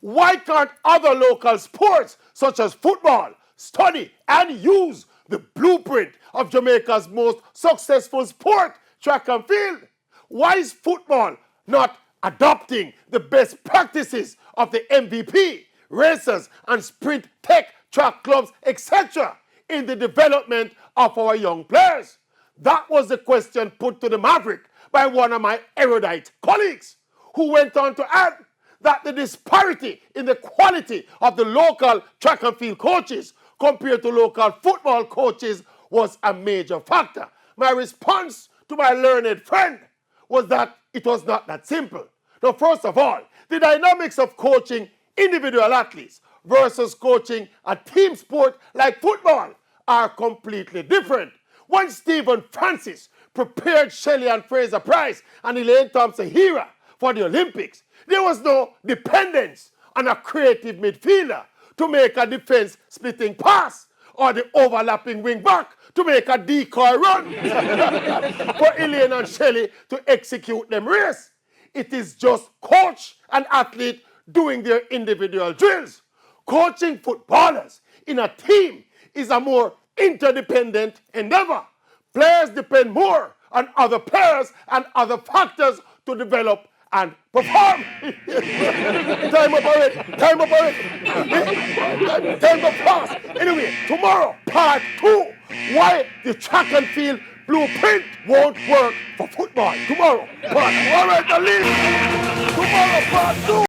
Why can't other local sports, such as football, study and use the blueprint of Jamaica's most successful sport, track and field? Why is football not adopting the best practices of the MVP, racers, and sprint tech track clubs, etc., in the development of our young players? That was the question put to the Maverick by one of my erudite colleagues, who went on to add that the disparity in the quality of the local track and field coaches compared to local football coaches was a major factor. My response to my learned friend was that it was not that simple. Now, first of all, the dynamics of coaching individual athletes versus coaching a team sport like football are completely different. When Stephen Francis prepared Shelley and Fraser Price and Elaine Thompson-Hera for the Olympics, there was no dependence on a creative midfielder to make a defense-splitting pass or the overlapping wing back to make a decoy run for Elaine and Shelley to execute them race. It is just coach and athlete doing their individual drills. Coaching footballers in a team is a more interdependent endeavor. Players depend more on other players and other factors to develop and perform. Time up already. Time up already. Time up fast. Anyway, tomorrow, part 2. Why the track and field blueprint won't work for football. Tomorrow, part 2. All right, the lead. Tomorrow, part 2.